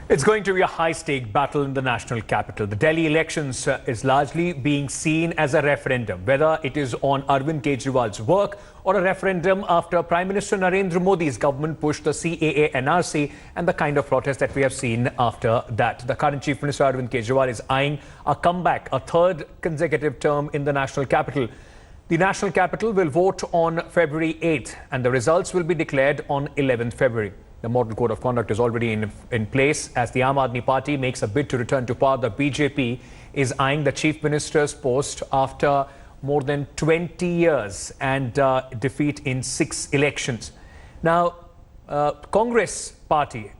It's going to be a high-stake battle in the national capital. The Delhi elections is largely being seen as a referendum, whether it is on Arvind Kejriwal's work or a referendum after Prime Minister Narendra Modi's government pushed the CAA, NRC and the kind of protest that we have seen after that. The current Chief Minister Arvind Kejriwal is eyeing a comeback, a third consecutive term in the national capital. The national capital will vote on February 8th and the results will be declared on 11th February. The model code of conduct is already in place as the Aam Aadmi Party makes a bid to return to power. The BJP is eyeing the Chief Minister's post after more than 20 years and defeat in 6 elections. Now, Congress Party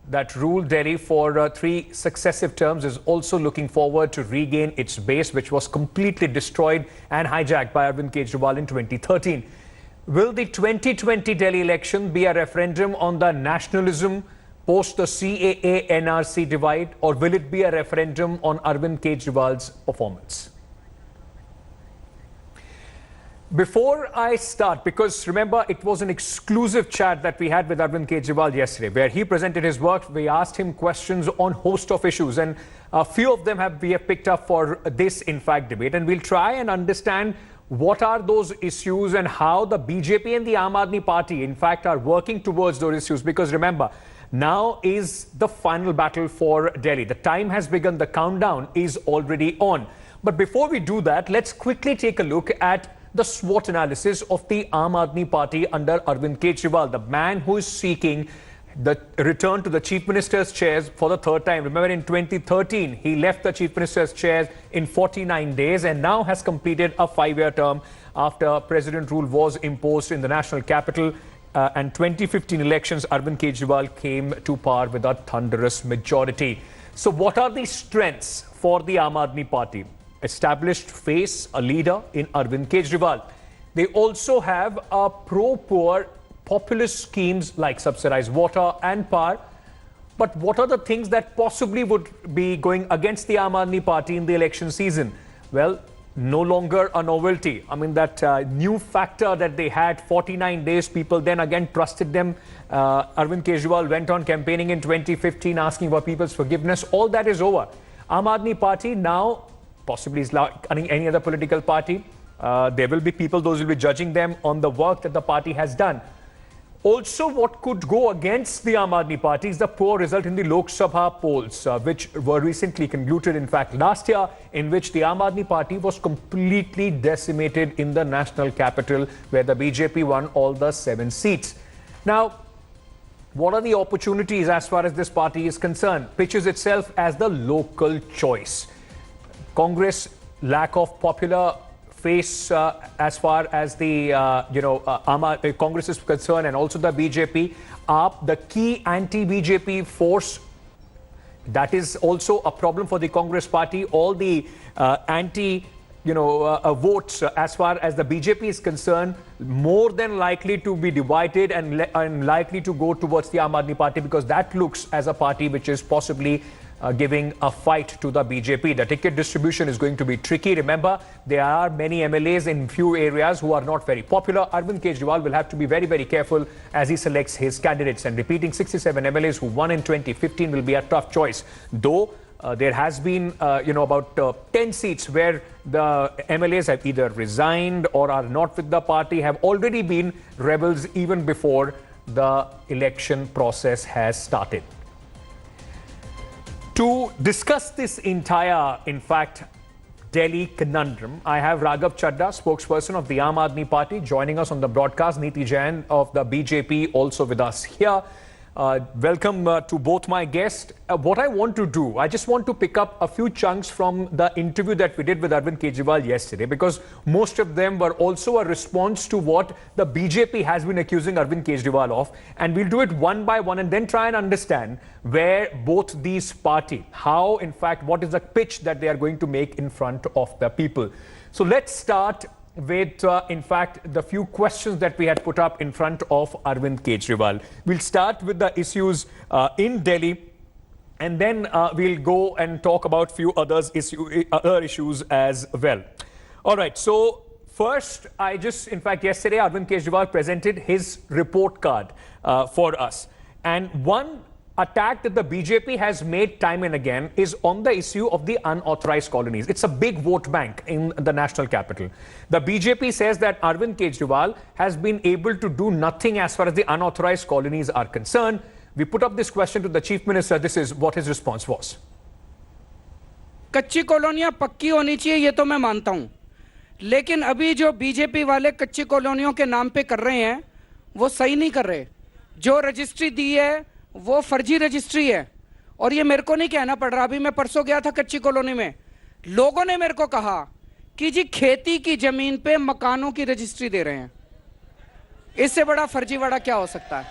that ruled Delhi for 3 successive terms is also looking forward to regain its base, which was completely destroyed and hijacked by Arvind Kejriwal in 2013. Will the 2020 Delhi election be a referendum on the nationalism post the CAA NRC divide, or will it be a referendum on Arvind Kejriwal's performance? Before I start, because remember it was an exclusive chat that we had with Arvind Kejriwal yesterday where he presented his work. We asked him questions on a host of issues and a few of them we have picked up for this in fact debate, and we'll try and understand what are those issues and how the BJP and the Aam Aadmi Party in fact are working towards those issues. Because remember, now is the final battle for Delhi. The time has begun, the countdown is already on. But before we do that, let's quickly take a look at the SWOT analysis of the Aam Aadmi Party under Arvind Kejriwal, the man who is seeking the return to the Chief Minister's chairs for the 3rd time. Remember, in 2013, he left the Chief Minister's chairs in 49 days and now has completed a 5-year term after President rule was imposed in the national capital. And 2015 elections, Arvind Kejriwal came to power with a thunderous majority. So what are the strengths for the Aam Aadmi Party? Established face, a leader in Arvind Kejriwal. They also have a pro-poor populist schemes like subsidized water and power. But what are the things that possibly would be going against the Aam Aadmi Party in the election season? Well, no longer a novelty. I mean, that new factor that they had, 49 days, people then again trusted them. Arvind Kejriwal went on campaigning in 2015, asking for people's forgiveness. All that is over. Aam Aadmi Party now, possibly is like any other political party, there will be people, those will be judging them on the work that the party has done. Also, what could go against the Aam Aadmi Party is the poor result in the Lok Sabha polls, which were recently concluded, in fact, last year, in which the Aam Aadmi Party was completely decimated in the national capital, where the BJP won all the 7 seats. Now, what are the opportunities as far as this party is concerned? Pitches itself as the local choice. Congress, lack of popular face as far as the Congress is concerned, and also the BJP are the key anti-BJP force. That is also a problem for the Congress party. All the votes as far as the BJP is concerned, more than likely to be divided and likely to go towards the Aam Aadmi Party, because that looks as a party which is possibly giving a fight to the BJP. The ticket distribution is going to be tricky. Remember, there are many MLAs in few areas who are not very popular. Arvind Kejriwal will have to be very, very careful as he selects his candidates. And repeating 67 MLAs who won in 2015 will be a tough choice. Though there has been, about 10 seats where the MLAs have either resigned or are not with the party, have already been rebels even before the election process has started. To discuss this entire, in fact, Delhi conundrum, I have Raghav Chadha, spokesperson of the Aam Aadmi Party, joining us on the broadcast. Neeti Jain of the BJP also with us here. Welcome to both my guests. What I want to do, I just want to pick up a few chunks from the interview that we did with Arvind Kejriwal yesterday, because most of them were also a response to what the BJP has been accusing Arvind Kejriwal of. And we'll do it one by one and then try and understand where both these parties, how, in fact, what is the pitch that they are going to make in front of the people. So let's start with, in fact, the few questions that we had put up in front of Arvind Kejriwal. We'll start with the issues in Delhi, and then we'll go and talk about few other issues as well. All right, so first, in fact, yesterday, Arvind Kejriwal presented his report card for us. And one attack that the BJP has made time and again is on the issue of the unauthorized colonies. It's a big vote bank in the national capital. The BJP says that Arvind Kejriwal has been able to do nothing as far as the unauthorized colonies are concerned. We put up this question to the Chief Minister. This is what his response was. कच्ची कॉलोनियां पक्की होनी चाहिए ये तो मैं मानता हूं, लेकिन अभी जो बीजेपी वाले कच्ची कॉलोनियों के नाम पे कर रहे हैं वो सही नहीं कर रहे। जो रजिस्ट्री दी है वो फर्जी रजिस्ट्री है और ये मेरे को नहीं कहना पड़ रहा। अभी मैं परसों गया था कच्ची कॉलोनी में, लोगों ने मेरे को कहा कि जी खेती की जमीन पे मकानों की रजिस्ट्री दे रहे हैं। इससे बड़ा फर्जीवाड़ा क्या हो सकता है?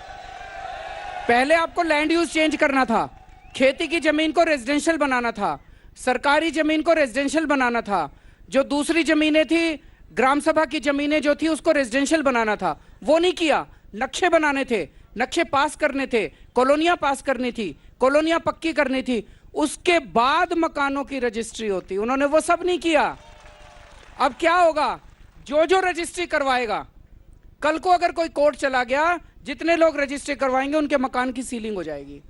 पहले आपको लैंड यूज चेंज करना था, खेती की जमीन को रेजिडेंशियल बनाना था, सरकारी जमीन को रेजिडेंशियल बनाना था, जो दूसरी जमीनें थी ग्राम सभा की जमीनें जो थी उसको रेजिडेंशियल बनाना था, वो नहीं किया। नक्शे बनाने थे, नक्शे पास करने थे, कॉलोनियां पास करनी थी, कॉलोनियां पक्की करनी थी, उसके बाद मकानों की रजिस्ट्री होती। उन्होंने वो सब नहीं किया। अब क्या होगा? जो जो रजिस्ट्री करवाएगा, कल को अगर कोई कोर्ट चला गया, जितने लोग रजिस्ट्री करवाएंगे उनके मकान की सीलिंग हो जाएगी।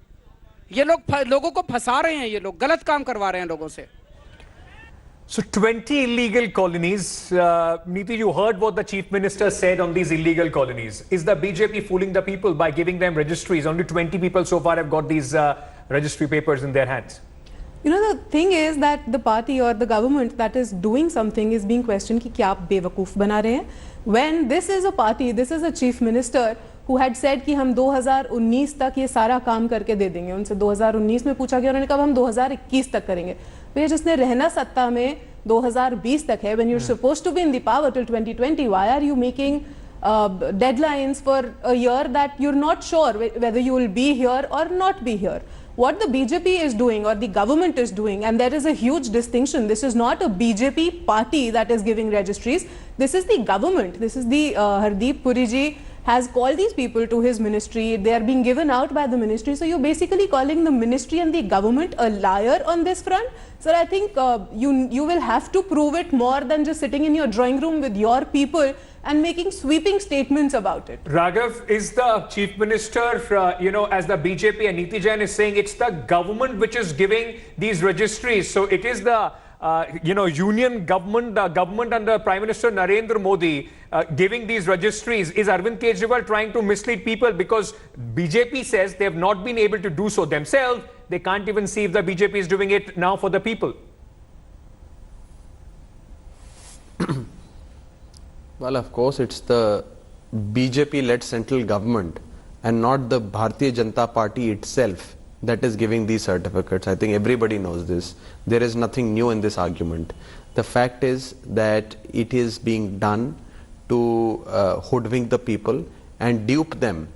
ये लोग लोगों को फंसा रहे हैं, ये लोग गलत काम करवा रहे हैं लोगों से। So 20 illegal colonies. Niti, you heard what the Chief Minister said on these illegal colonies. Is the BJP fooling the people by giving them registries? Only 20 people so far have got these registry papers in their hands. You know, the thing is that the party or the government that is doing something is being questioned कि क्या आप बेवकूफ बना रहे हैं? When this is a party, this is a Chief Minister who had said कि हम 2019 तक ये सारा काम करके दे देंगे। उनसे 2019 में पूछा गया, उन्होंने कहा हम 2021 तक करेंगे। भैया जिसने रहना सत्ता में 2020 तक है, when you're supposed to be in the power till 2020, why are you making deadlines for a year that you're not sure whether you will be here or not be here? What the BJP is doing or the government is doing, and there is a huge distinction. This is not a BJP party that is giving registries. This is the government. This is the Hardeep Puri ji has called these people to his ministry. They are being given out by the ministry. So you're basically calling the ministry and the government a liar on this front. Sir, I think you will have to prove it more than just sitting in your drawing room with your people and making sweeping statements about it. Raghav, is the Chief Minister, as the BJP and Niti Jain is saying, it's the government which is giving these registries. So it is the union government, the government under Prime Minister Narendra Modi giving these registries. Is Arvind Kejriwal trying to mislead people? Because BJP says they have not been able to do so themselves. They can't even see if the BJP is doing it now for the people. Well, of course, it's the BJP-led central government and not the Bharatiya Janata Party itself that is giving these certificates. I think everybody knows this. There is nothing new in this argument. The fact is that it is being done to hoodwink the people and dupe them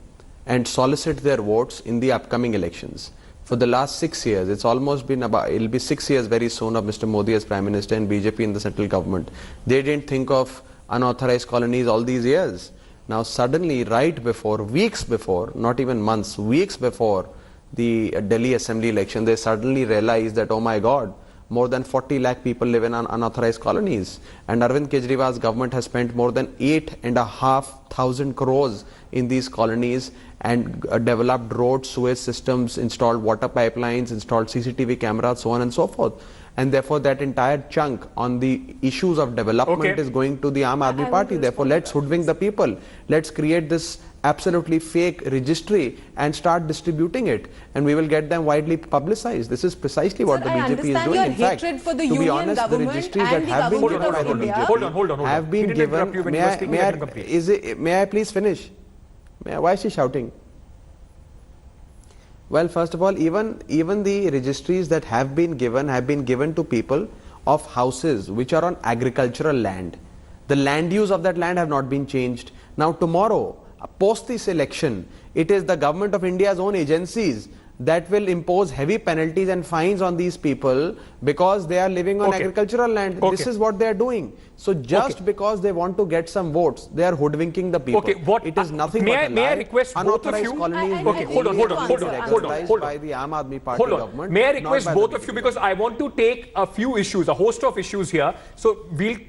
and solicit their votes in the upcoming elections. For the last 6 years, it's almost been about, it'll be 6 years very soon of Mr. Modi as Prime Minister and BJP in the central government. They didn't think of unauthorized colonies all these years. Now suddenly, right before, weeks before, not even months, weeks before the Delhi Assembly election, they suddenly realized that, oh my God, more than 40 lakh people live in unauthorized colonies. And Arvind Kejriwal's government has spent more than 8,500 crores in these colonies and developed roads, sewage systems, installed water pipelines, installed CCTV cameras, so on and so forth. And therefore, that entire chunk on the issues of development is going to the Aam Aadmi Party. Therefore, let's hoodwink the people. Let's create this absolutely fake registry and start distributing it. And we will get them widely publicized. This is precisely what the BJP is doing. In fact, for the to be honest, the registries that have been given by the BJP hold on. have been given. May I please finish? Why is she shouting? Well, first of all, even the registries that have been given to people of houses which are on agricultural land. The land use of that land have not been changed. Now tomorrow, post this election, it is the government of India's own agencies that will impose heavy penalties and fines on these people because they are living on agricultural land. This is what they are doing. So just because they want to get some votes, they are hoodwinking the people. It is nothing but a lie. May I request both of you? Hold on. By the Aam Aadmi Party government. May I request both of you, because I want to take a few issues, a host of issues here. So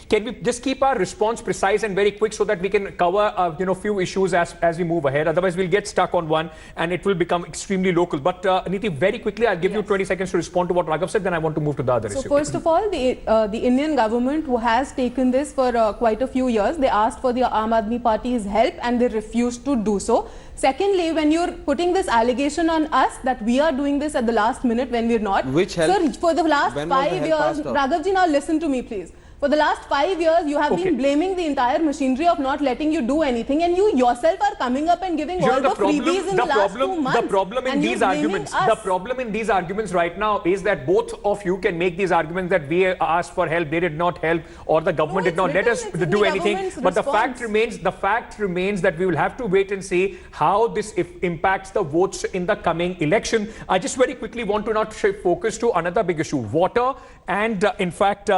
can we just keep our response precise and very quick so that we can cover few issues as we move ahead. Otherwise, we'll get stuck on one and it will become extremely local. But But Niti, very quickly, I'll give you 20 seconds to respond to what Raghav said, then I want to move to the other issue. So first of all, the Indian government, who has taken this for quite a few years, they asked for the Aam Aadmi Party's help and they refused to do so. Secondly, when you're putting this allegation on us that we are doing this at the last minute when we're not, Which help? sir, for the last When was the 5 help years, asked of? Raghavji, now listen to me please. For the last 5 years, you have been blaming the entire machinery of not letting you do anything, and you yourself are coming up and giving all the freebies in the last 2 months. The problem in these arguments, right now is that both of you can make these arguments that we asked for help, they did not help, or the government did not let us do anything. But the fact remains that we will have to wait and see how this impacts the votes in the coming election. I just very quickly want to now focus to another big issue, water, and in fact,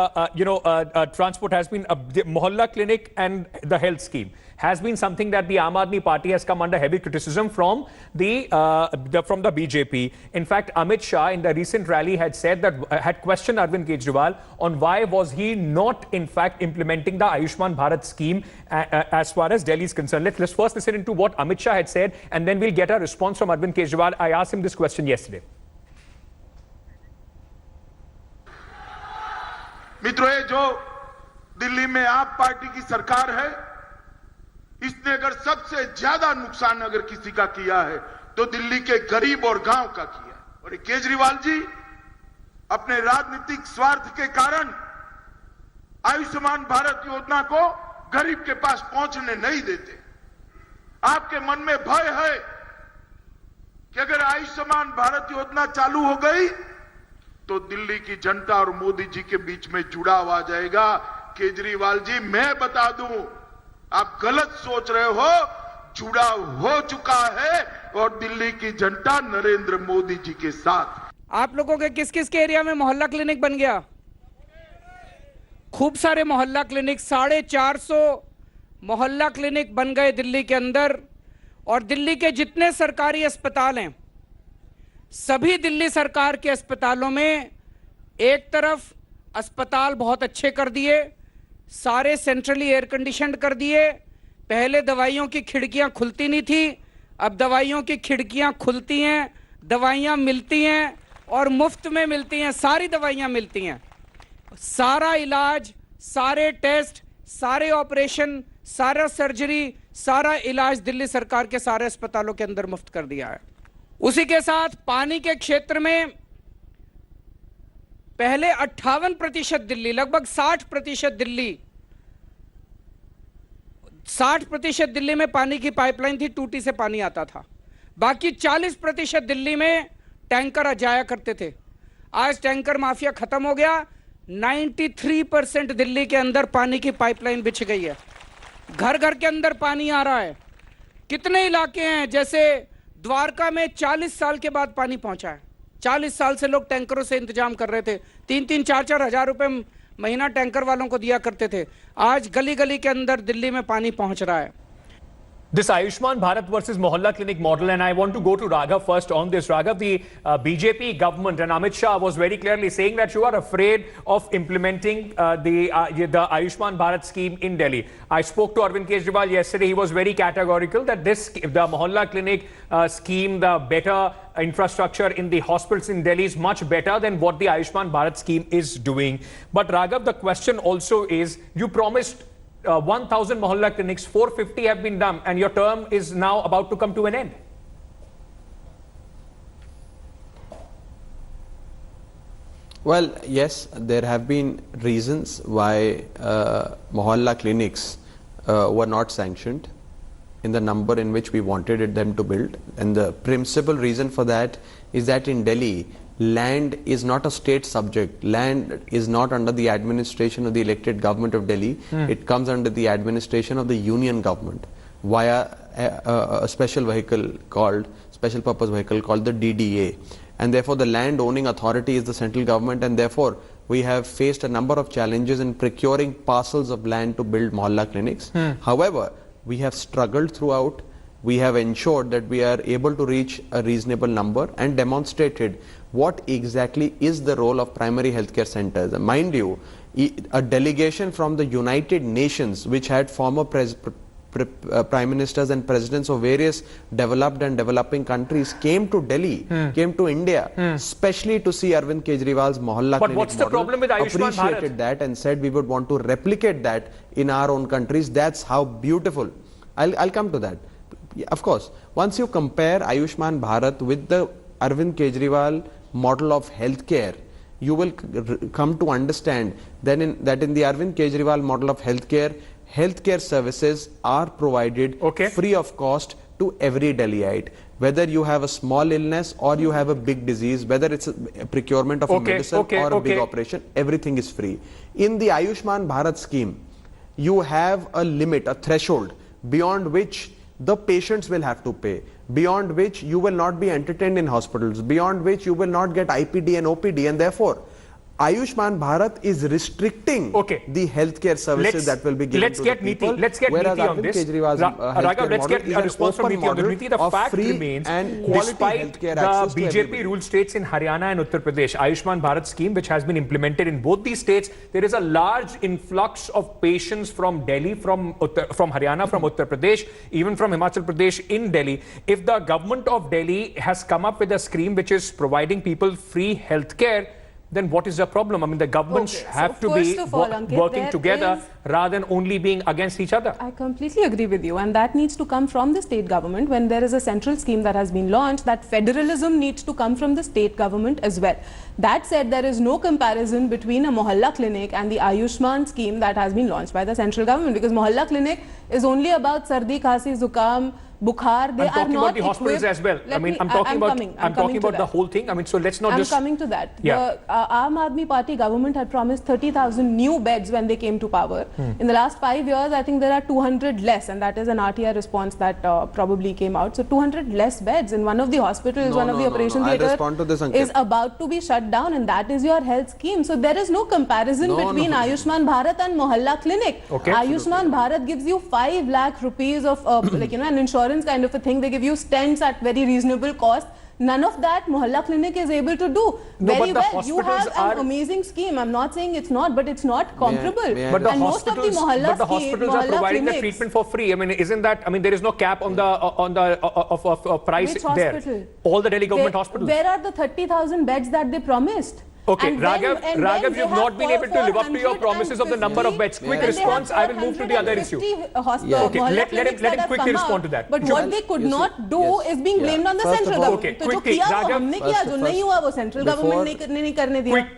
transport has been the Mohalla clinic and the health scheme has been something that the Aam Aadmi Party has come under heavy criticism from the BJP. In fact, Amit Shah in the recent rally had said that had questioned Arvind Kejriwal on why was he not in fact implementing the Ayushman Bharat scheme as far as Delhi is concerned. Let's first listen into what Amit Shah had said, and then we'll get a response from Arvind Kejriwal. I asked him this question yesterday. मित्रों, ये जो दिल्ली में आप party की सरकार है, इसने अगर सबसे ज्यादा नुकसान अगर किसी का किया है तो दिल्ली के गरीब और गांव का किया। और केजरीवाल जी अपने राजनीतिक स्वार्थ के कारण आयुष्मान भारत योजना को गरीब के पास पहुंचने नहीं देते। आपके मन में भय है कि अगर आयुष्मान भारत योजना चालू हो गई तो दिल्ली की जनता और मोदी जी के बीच में जुड़ाव आ जाएगा। केजरीवाल जी, मैं बता दूं, आप गलत सोच रहे हो, जुड़ाव हो चुका है और दिल्ली की जनता नरेंद्र मोदी जी के साथ। आप लोगों के किस किस के एरिया में मोहल्ला क्लिनिक बन गया? खूब सारे मोहल्ला क्लिनिक, 450 मोहल्ला क्लिनिक बन गए दिल्ली के अंदर। और दिल्ली के जितने सरकारी अस्पताल हैं, सभी दिल्ली सरकार के अस्पतालों में एक तरफ अस्पताल बहुत अच्छे कर दिए, सारे सेंट्रली एयर कंडीशनड कर दिए। पहले दवाइयों की खिड़कियां खुलती नहीं थी, अब दवाइयों की खिड़कियां खुलती हैं, दवाइयां मिलती हैं और मुफ्त में मिलती हैं, सारी दवाइयां मिलती हैं। सारा इलाज, सारे टेस्ट, सारे ऑपरेशन, सारा सर्जरी, सारा इलाज दिल्ली सरकार के सारे अस्पतालों के अंदर मुफ्त कर दिया है। उसी के साथ पानी के क्षेत्र में पहले 58% दिल्ली, लगभग 60% दिल्ली में पानी की पाइपलाइन थी, टूटी से पानी आता था। बाकी 40% दिल्ली में टैंकर जाया करते थे। आज टैंकर माफिया खत्म हो गया। 93% दिल्ली के अंदर पानी की पाइपलाइन बिछ गई है, घर घर के अंदर पानी आ रहा है। कितने इलाके हैं, जैसे द्वारका में 40 साल के बाद पानी पहुंचा है। 40 साल से लोग टैंकरों से इंतजाम कर रहे थे, 3-3, 4-4 हजार रुपए महीना टैंकर वालों को दिया करते थे। आज गली गली के अंदर दिल्ली में पानी पहुंच रहा है। This Ayushman Bharat versus Mohalla Clinic model, and I want to go to Raghav first on this. Raghav, the BJP government and Amit Shah was very clearly saying that you are afraid of implementing the Ayushman Bharat scheme in Delhi. I spoke to Arvind Kejriwal yesterday. He was very categorical that the Mohalla Clinic scheme, the better infrastructure in the hospitals in Delhi is much better than what the Ayushman Bharat scheme is doing. But Raghav, the question also is, you promised 1,000 Mohalla clinics, 450 have been done, and your term is now about to come to an end. Well, yes, there have been reasons why Mohalla clinics were not sanctioned in the number in which we wanted them to build. And the principal reason for that is that in Delhi, land is not a state subject. Land is not under the administration of the elected government of Delhi. It comes under the administration of the union government via a special purpose vehicle called the DDA. And therefore the land owning authority is the central government, and therefore we have faced a number of challenges in procuring parcels of land to build Mohalla clinics. However, we have struggled throughout. We have ensured that we are able to reach a reasonable number and demonstrated what exactly is the role of primary healthcare centers. Mind you, a delegation from the United Nations, which had former prime ministers and presidents of various developed and developing countries came to Delhi, came to India, especially to see Arvind Kejriwal's Mohalla But clinic what's the model, problem with Ayushman appreciated Bharat? that and said we would want to replicate that in our own countries. That's how beautiful. I'll come to that. Of course, once you compare Ayushman Bharat with the Arvind Kejriwal model of healthcare, you will come to understand that in the Arvind Kejriwal model of healthcare services are provided free of cost to every Delhiite. Whether you have a small illness or you have a big disease, whether it's a procurement of a medicine or a big operation, everything is free. In the Ayushman Bharat scheme, you have a limit, a threshold, beyond which the patients will have to pay, beyond which you will not be entertained in hospitals, beyond which you will not get IPD and OPD, and therefore Ayushman Bharat is restricting the healthcare services that will be given to the people. Let's get Niti on this. Raghav, let's get a response from Niti on this. Niti, the fact remains, despite the BJP ruled states in Haryana and Uttar Pradesh, Ayushman Bharat scheme, which has been implemented in both these states, there is a large influx of patients from Delhi, from Haryana, from Uttar Pradesh, even from Himachal Pradesh in Delhi. If the government of Delhi has come up with a scheme which is providing people free healthcare, then what is the problem? I mean, the governments have to be working together rather than only being against each other. I completely agree with you, and that needs to come from the state government. When there is a central scheme that has been launched, that federalism needs to come from the state government as well. That said, there is no comparison between a Mohalla clinic and the Ayushman scheme that has been launched by the central government, because Mohalla clinic is only about sardi, khasi, zukam, Bukhar. They are not about the hospitals as well. I'm talking about the whole thing. I mean, so let's not just... I'm coming to that. Yeah. The Aam Aadmi Party government had promised 30,000 new beds when they came to power. In the last 5 years, I think there are 200 less, and that is an RTI response that probably came out. So 200 less beds in one of the hospitals, one of the operation theatres is about to be shut down, and that is your health scheme. So there is no comparison between Ayushman Bharat and Mohalla clinic. Ayushman Bharat gives you 5 lakh rupees of an insurance kind of a thing. They give you stents at very reasonable cost. None of that Mohalla clinic is able to do. Very well, you have an amazing scheme. I'm not saying it's not, but it's not comparable. But the hospitals are providing the treatment for free. I mean, isn't that? I mean, there is no cap on the price there. Hospital? All the Delhi government hospitals. Where are the 30,000 beds that they promised? Okay, Raghav, you've not been able to live up to your promises of the number of beds. Quick response, I will move to the other issue. Okay, let him quickly respond to that. But what they could not do is being blamed on the central government. Okay,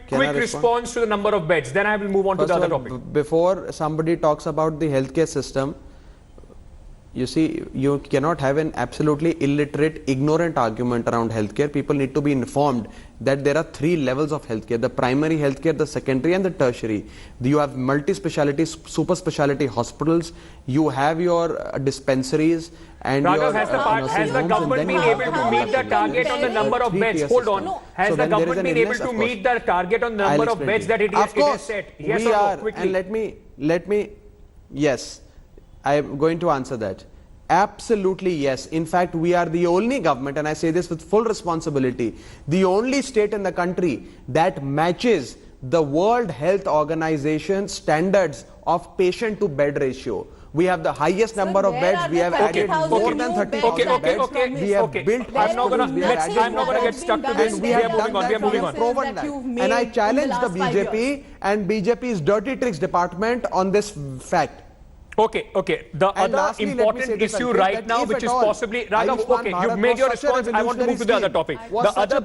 quick response to the number of beds, then I will move on to the other topic. Before somebody talks about the healthcare system, you see, you cannot have an absolutely illiterate, ignorant argument around healthcare. People need to be informed that there are 3 levels of healthcare: the primary healthcare, the secondary and the tertiary. You have multi-speciality, super speciality hospitals, you have your dispensaries, and Raghav, has the government been able to meet the target on the number of beds? Hold on. Has the government been able to meet the target on the number of beds that it has set? Yes or no? Quickly. And let me, yes, I am going to answer that. Absolutely yes. In fact, we are the only government, and I say this with full responsibility, the only state in the country that matches the World Health Organization standards of patient to bed ratio. We have the highest number of beds. We have added more than 30,000 beds. We have built hospitals. I'm not going to get stuck to this. We are moving on. And I challenge the BJP and BJP's dirty tricks department on this fact. Okay. The other important issue right now, which is possibly Raghav. Okay, you've made your response. I want to move to the other topic. The other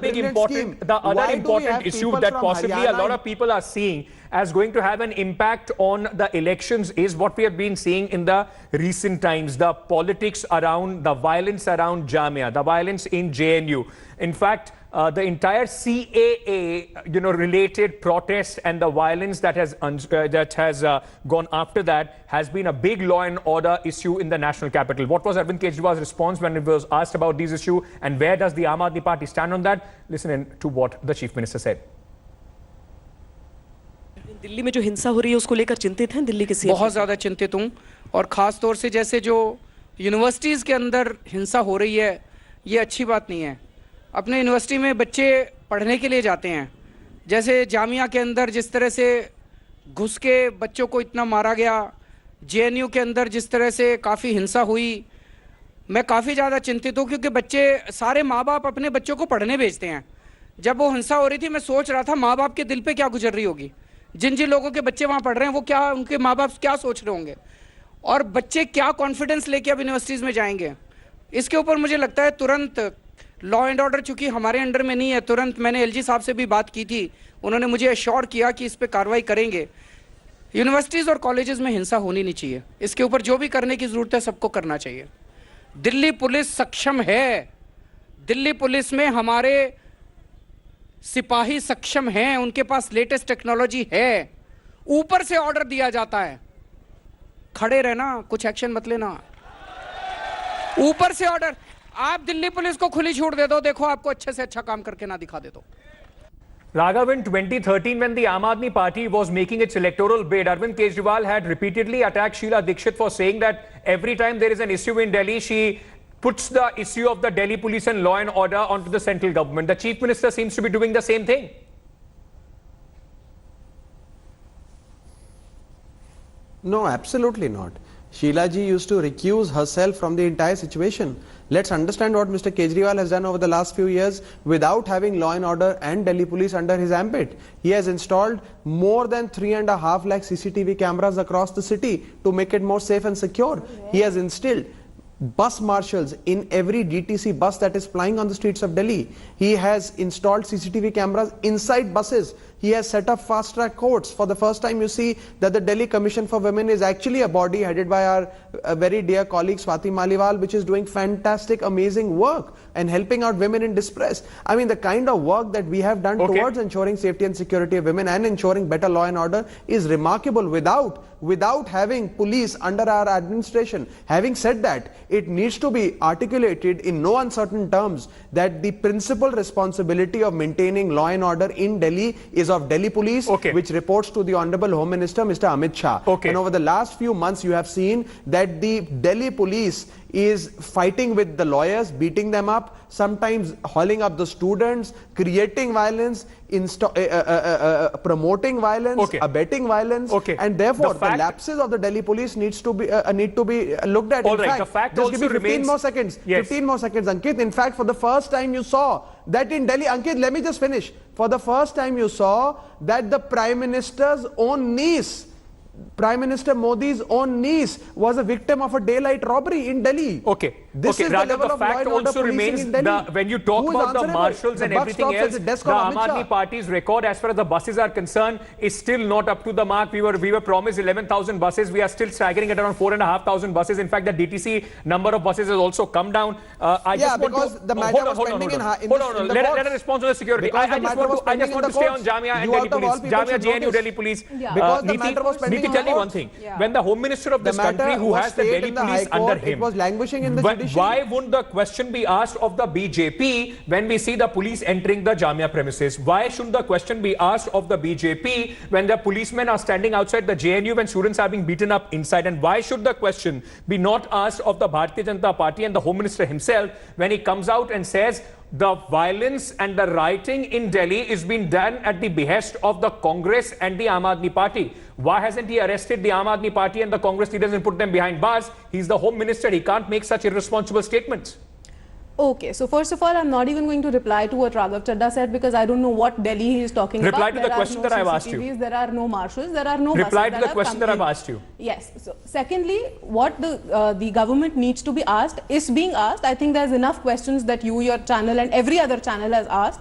important issue that possibly a lot of people are seeing as going to have an impact on the elections is what we have been seeing in the recent times: the politics around, the violence around Jamia, the violence in JNU. In fact, the entire CAA, related protest and the violence that has gone after that has been a big law and order issue in the national capital. What was Arvind Kejriwal's response when he was asked about these issues, and where does the Aam Aadmi Party stand on that? Listen in to what the Chief Minister said. Delhi में जो हिंसा हो रही है उसको लेकर चिंतित हैं दिल्ली के सीएम? बहुत ज़्यादा चिंतित हूँ, और ख़ास तौर से जैसे जो यूनिवर्सिटीज़ के अंदर हिंसा हो रही है, ये अच्छी बात नहीं है। अपने यूनिवर्सिटी में बच्चे पढ़ने के लिए जाते हैं, जैसे जामिया के अंदर जिस तरह से घुस के बच्चों को इतना मारा गया, जेएनयू के अंदर जिस तरह से काफ़ी हिंसा हुई, मैं काफ़ी ज़्यादा चिंतित हूँ, क्योंकि बच्चे, सारे माँ बाप अपने बच्चों को पढ़ने भेजते हैं। जब वो हिंसा हो रही थी, मैं सोच रहा था माँ बाप के दिल पे क्या गुजर रही होगी, जिन जिन लोगों के बच्चे वहाँ पढ़ रहे हैं वो क्या, उनके माँ बाप क्या सोच रहे होंगे, और बच्चे क्या कॉन्फिडेंस लेके अब यूनिवर्सिटीज़ में जाएंगे। इसके ऊपर मुझे लगता है तुरंत लॉ एंड ऑर्डर चूँकि हमारे अंडर में नहीं है, तुरंत मैंने एलजी साहब से भी बात की थी, उन्होंने मुझे एश्योर किया कि इस पर कार्रवाई करेंगे। यूनिवर्सिटीज़ और कॉलेजेस में हिंसा होनी नहीं चाहिए, इसके ऊपर जो भी करने की ज़रूरत है सबको करना चाहिए। दिल्ली पुलिस सक्षम है, दिल्ली पुलिस में हमारे सिपाही सक्षम हैं, उनके पास लेटेस्ट टेक्नोलॉजी है। ऊपर से ऑर्डर दिया जाता है, खड़े रहना, कुछ एक्शन मत लेना। ऊपर से ऑर्डर, आप दिल्ली पुलिस को खुली छूट दे दो, देखो आपको अच्छे से अच्छा काम करके ना दिखा दे दो। Raghav, in 2013, when the Aam Aadmi Party was making its electoral bid, Arvind Kejriwal had repeatedly attacked Sheila Dikshit for saying that every time there is an issue in Delhi, she puts the issue of the Delhi police and law and order onto the central government. The Chief Minister seems to be doing the same thing. No, absolutely not. Sheila ji used to recuse herself from the entire situation. Let's understand what Mr. Kejriwal has done over the last few years without having law and order and Delhi police under his ambit. He has installed more than 3.5 lakh CCTV cameras across the city to make it more safe and secure. He has instilled bus marshals in every DTC bus that is plying on the streets of Delhi. He has installed CCTV cameras inside buses. He has set up fast-track courts. For the first time, you see that the Delhi Commission for Women is actually a body headed by our very dear colleague Swati Maliwal, which is doing fantastic, amazing work and helping out women in distress. I mean, the kind of work that we have done towards ensuring safety and security of women and ensuring better law and order is remarkable without having police under our administration. Having said that, it needs to be articulated in no uncertain terms that the principal responsibility of maintaining law and order in Delhi is of Delhi Police, which reports to the Honorable Home Minister Mr. Amit Shah. And over the last few months, you have seen that the Delhi Police is fighting with the lawyers, beating them up, sometimes hauling up the students, creating violence, promoting violence, abetting violence, and therefore the lapses of the Delhi Police need to be looked at. Just give me 15 more seconds. 15 more seconds, Ankit. In fact, for the first time you saw that in Delhi, Ankit, let me just finish. For the first time you saw that the Prime Minister's own niece, Prime Minister Modi's own niece, was a victim of a daylight robbery in Delhi. This is the level of law and order policing in Delhi. When you talk about the marshals and everything else, the Aam Aadmi Party's record as far as the buses are concerned is still not up to the mark. We were promised 11,000 buses. We are still staggering at around 4,500 buses. In fact, the DTC number of buses has also come down. Because the matter was pending in the Let us respond to the security. I just want to stay on Jamia and Delhi Police. Jamia, JNU, Delhi Police. Because the matter was pending. Tell you one thing, when the Home Minister of this country, who has the Delhi Police under him, it was languishing in the judiciary. Why wouldn't the question be asked of the BJP when we see the police entering the Jamia premises? Why shouldn't the question be asked of the BJP when the policemen are standing outside the JNU when students are being beaten up inside? And why should the question be not asked of the Bharatiya Janata Party and the Home Minister himself when he comes out and says the violence and the rioting in Delhi is being done at the behest of the Congress and the Aam Aadmi Party? Why hasn't he arrested the Aam Aadmi Party and the Congress leaders and put them behind bars? He's the Home Minister. He can't make such irresponsible statements. Okay, so first of all, I'm not even going to reply to what Raghav Chadda said because I don't know what Delhi he is talking about. Reply to the question that I've asked you. There are no marshals, there are no buses. Reply to the question that I've asked you. Yes. So, secondly, what the government needs to be asked is being asked. I think there's enough questions that you, your channel and every other channel has asked.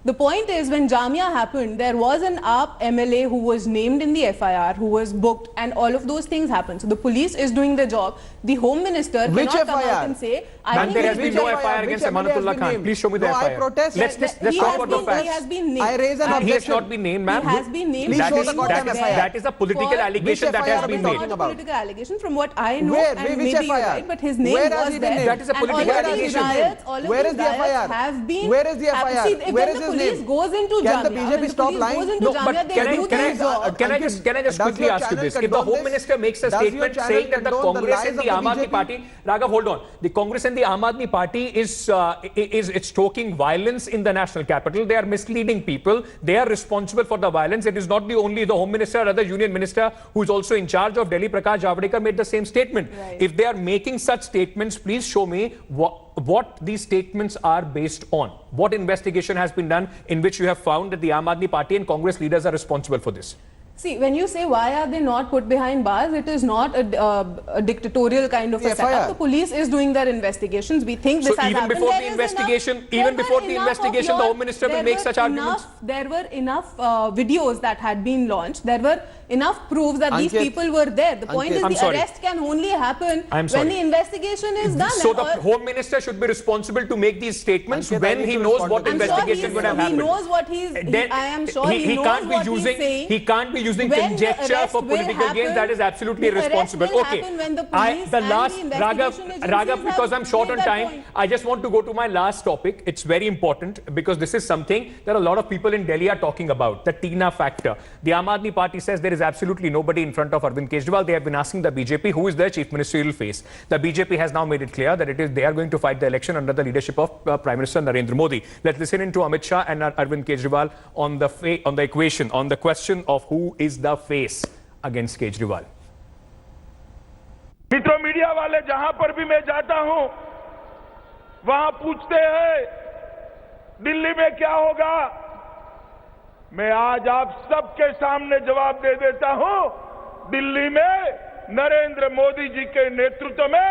The point is, when Jamia happened, there was an AAP MLA who was named in the FIR, who was booked, and all of those things happened. So the police is doing their job. The Home Minister cannot come out and say, "Man, there has been no FIR against Amanatullah Khan. Please show me the FIR." I protest. Let's talk about the facts. He has been named. I raise an objection. He has not been named, ma'am. He has been named. Please show the goddamn FIR. That is a political allegation that has been made. Not a political allegation, from what I know, Where? and Which maybe FIR? you're right, but his name was there. That is a political allegation. All of these riots have been. Where is the FIR? Where is the FIR? See, if Where the is his police him. goes into Can the Jamia, BJP when stop police lying? goes into No, Jamia, but they can do their job. I just Does quickly your ask you channel this? If the condone Home this? Minister makes a Does your statement channel saying that the condone the Congress lies and the of the Aam Aadmi BJP? Party, Raghav, hold on. The Congress and the Aam Aadmi Party is it's stoking violence in the national capital. They are misleading people. They are responsible for the violence. It is not only the Home Minister or the Union Minister who is also in charge of Delhi. Prakash Javadekar made the same statement. Right. If they are making such statements, please show me what these statements are based on. What investigation has been done in which you have found that the Aam Aadmi Party and Congress leaders are responsible for this? See, when you say why are they not put behind bars, it is not a dictatorial kind of a FIR. setup. The police is doing their investigations. We think this So has even happened. before There the is investigation, enough- even there before were the enough of investigation, the your- Home Minister will there make were such arguments. There were enough videos that had been launched. There were enough proofs that these Ankit, people were there. The point Ankit, is I'm the sorry. arrest can only happen I'm when sorry. the investigation is done. So And the all- Home Minister should be responsible to make these statements Ankit, I when need he to knows respond what to this. investigation would have he happened. knows what he's. Then I am sure he knows can't be what using, he's saying. he can't be using When the conjecture arrest for will political gains. happen, That is absolutely the arrest irresponsible. will Okay. happen when the police The and last, the investigation Raghav, agencies because have I'm short on made that time, point. I just want to go to my last topic. It's very important because this is something that a lot of people in Delhi are talking about, the Tina factor. The Aam Aadmi Party says there is absolutely nobody in front of Arvind Kejriwal. They have been asking the BJP who is their chief ministerial face. The BJP has now made it clear that they are going to fight the election under the leadership of Prime Minister Narendra Modi. Let's listen in to Amit Shah and Arvind Kejriwal on the equation, on the question of who is the face against Kejriwal. मित्रों, media वाले जहां पर भी मैं जाता हूं वहां पूछते हैं दिल्ली में क्या होगा। मैं आज आप सबके सामने जवाब दे देता हूं, दिल्ली में नरेंद्र मोदी जी के नेतृत्व में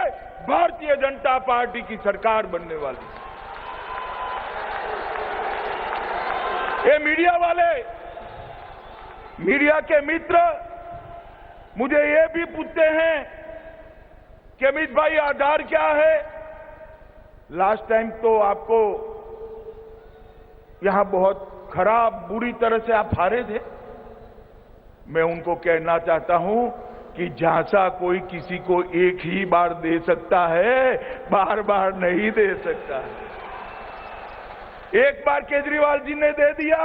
भारतीय जनता पार्टी की सरकार बनने वाली है। ये मीडिया वाले, मीडिया के मित्र मुझे ये भी पूछते हैं कि अमित भाई आधार क्या है। लास्ट टाइम तो आपको यहां बहुत खराब बुरी तरह से आप हारे थे। मैं उनको कहना चाहता हूं कि झांसा कोई किसी को एक ही बार दे सकता है, बार बार नहीं दे सकता है। एक बार केजरीवाल जी ने दे दिया,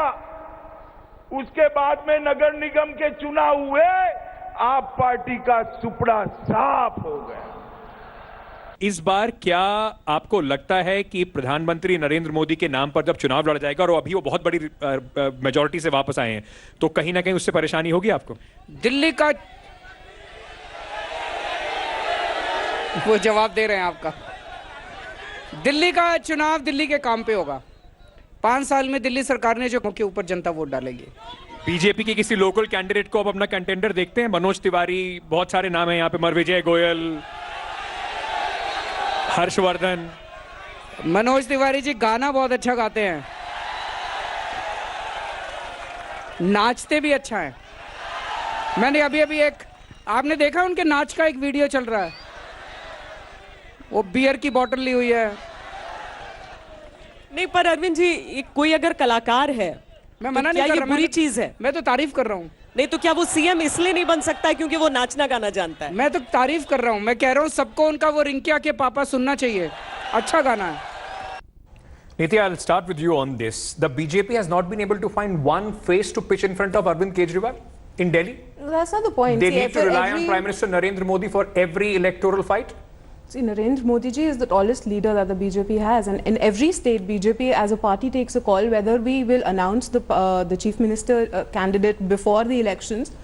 उसके बाद में नगर निगम के चुनाव हुए, आप पार्टी का सुपड़ा साफ हो गया। इस बार क्या आपको लगता है कि प्रधानमंत्री नरेंद्र मोदी के नाम पर जब चुनाव लड़ा जाएगा और अभी वो बहुत बड़ी मेजॉरिटी से वापस आए हैं, तो कहीं ना कहीं उससे परेशानी होगी आपको? दिल्ली का वो जवाब दे रहे हैं आपका। दिल्ली का चुनाव दिल्ली के काम पे होगा। 5 साल में दिल्ली सरकार ने जो के ऊपर जनता वोट डालेगी। बीजेपी के किसी लोकल कैंडिडेट को अब अपना कंटेंडर देखते हैं? मनोज तिवारी, बहुत सारे नाम हैं यहाँ पे, मरविजय गोयल, हर्षवर्धन। मनोज तिवारी जी गाना बहुत अच्छा गाते हैं, नाचते भी अच्छा है। मैंने अभी आपने देखा उनके नाच का एक वीडियो चल रहा है, वो बियर की बोतल ली हुई है। नहीं, पर अरविंद जी, कोई अगर कलाकार है, मैं मना तो नहीं क्या कर ये रहा, बुरी चीज है? मैं तो तारीफ कर रहा हूँ। नहीं तो क्या वो सीएम इसलिए नहीं बन सकता है क्योंकि वो नाचना गाना जानता है? मैं तो तारीफ कर रहा हूँ। मैं कह रहा हूँ सबको उनका वो रिंकिया के पापा सुनना चाहिए, अच्छा गाना है। Nitya, I'll start with you on this. The BJP has not been able to find one face to pitch in front of Arvind Kejriwal in Delhi. That's not the point. They See, need to for rely on every- Prime Minister Narendra Modi for every electoral fight. See, Narendra Modi ji is the tallest leader that the BJP has, and in every state, BJP as a party takes a call whether we will announce the chief minister candidate before the elections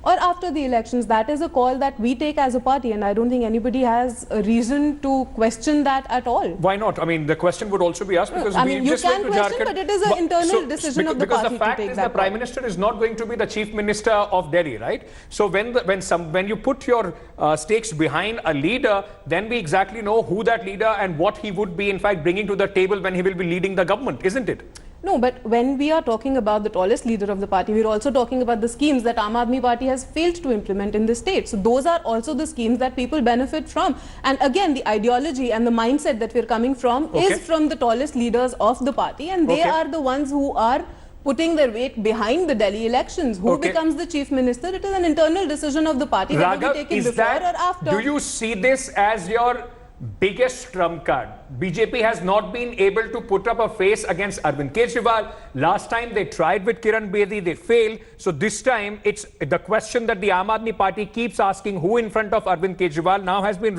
or after the elections. That is a call that we take as a party, and I don't think anybody has a reason to question that at all. Why not? I mean, the question would also be asked because I we mean, you just went can to question, Jharkhand. but it is an internal decision of the because party the fact to take is that the Prime call. Minister is not going to be the Chief Minister of Delhi, right? So when you put your stakes behind a leader, then we exactly know who that leader and what he would be in fact bringing to the table when he will be leading the government, isn't it? No, but when we are talking about the tallest leader of the party, we're also talking about the schemes that Aam Aadmi Party has failed to implement in the state. So those are also the schemes that people benefit from. And again, the ideology and the mindset that we're coming from is from the tallest leaders of the party, and they are the ones who are putting their weight behind the Delhi elections. Who becomes the chief minister? It is an internal decision of the party, whether Raghav, we take it before or after. do you see this as your biggest trump card. BJP has not been able to put up a face against Arvind Kejriwal. Last time they tried with Kiran Bedi, they failed. So this time it's the question that the Aam Aadmi Party keeps asking, who in front of Arvind Kejriwal, now has been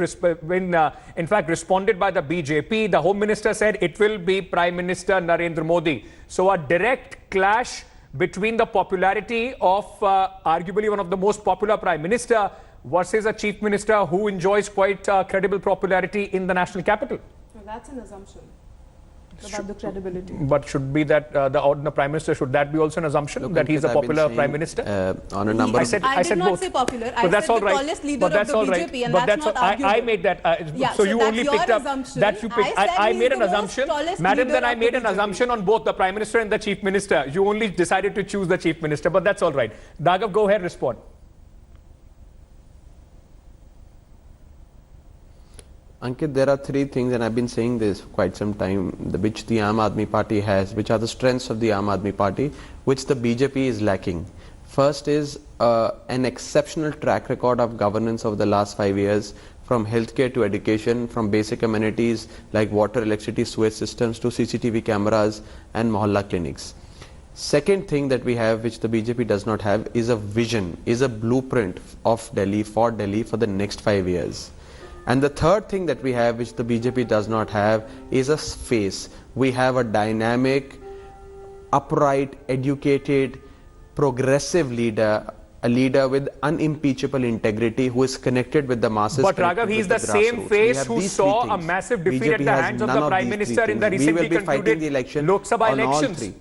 in fact responded by the BJP. The Home Minister said it will be Prime Minister Narendra Modi. So a direct clash between the popularity of arguably one of the most popular Prime Minister versus a Chief Minister who enjoys quite credible popularity in the national capital. Well, that's an assumption about the credibility. But should be that the Prime Minister, should that be also an assumption that he's a popular Prime Minister? On a number I did not both. say popular. But I that's said all the right. tallest leader But that's of all the right. BJP, and But that's not arguable. I made that. Yeah, so you that's only your picked up assumption. that you picked. I said I he's made the an most assumption, tallest Madam. leader Then I of made the an BJP. assumption on both the Prime Minister and the Chief Minister. You only decided to choose the Chief Minister, but that's all right. Dagav, go ahead, respond. Ankit, there are three things, and I've been saying this for quite some time, which the Aam Aadmi Party has, which are the strengths of the Aam Aadmi Party, which the BJP is lacking. First is an exceptional track record of governance over the last 5 years, from healthcare to education, from basic amenities like water, electricity, sewage systems to CCTV cameras and mohalla clinics. Second thing that we have, which the BJP does not have, is a vision, is a blueprint of Delhi for the next 5 years. And the third thing that we have, which the BJP does not have, is a face. We have a dynamic, upright, educated, progressive leader, a leader with unimpeachable integrity who is connected with the masses. But Raghav, he's the same face who saw a massive defeat at the hands of the Prime Minister in the recently concluded Lok Sabha elections.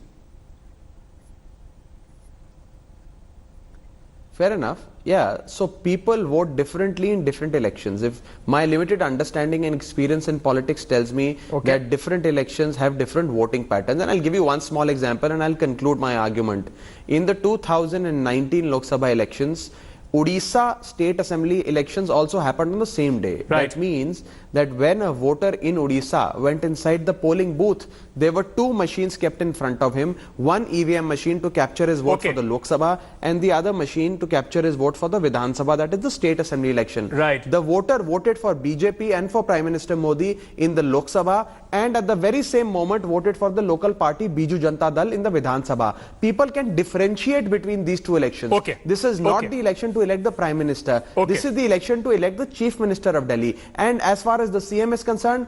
Fair enough. Yeah, so people vote differently in different elections. If my limited understanding and experience in politics tells me that different elections have different voting patterns, and I'll give you one small example and I'll conclude my argument. In the 2019 Lok Sabha elections, Odisha State Assembly elections also happened on the same day. Right. That means that when a voter in Odisha went inside the polling booth, there were two machines kept in front of him, one EVM machine to capture his vote for the Lok Sabha and the other machine to capture his vote for the Vidhan Sabha, that is the State Assembly election. Right. The voter voted for BJP and for Prime Minister Modi in the Lok Sabha, and at the very same moment voted for the local party Biju Janata Dal in the Vidhan Sabha. People can differentiate between these two elections. This is not the election to elect the Prime Minister. This is the election to elect the Chief Minister of Delhi. And as far as the CM is concerned,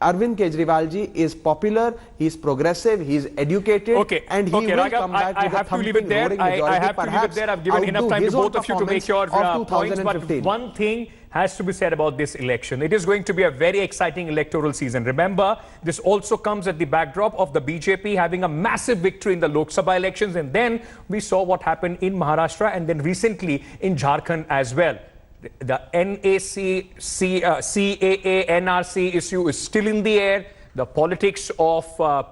Arvind Kejriwal ji is popular, he is progressive, he is educated, and he will come back with a thumping roaring majority. I have to leave it there. I've given enough time to both of you to make your points, but one thing has to be said about this election. It is going to be a very exciting electoral season. Remember, this also comes at the backdrop of the BJP having a massive victory in the Lok Sabha elections, and then we saw what happened in Maharashtra and then recently in Jharkhand as well. The NAC, CAA, NRC issue is still in the air. The politics of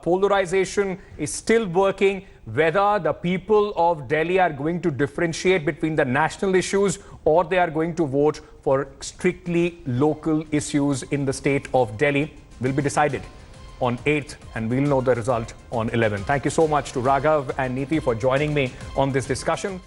polarization is still working. Whether the people of Delhi are going to differentiate between the national issues or they are going to vote for strictly local issues in the state of Delhi will be decided on 8th, and we'll know the result on 11th. Thank you so much to Raghav and Neeti for joining me on this discussion.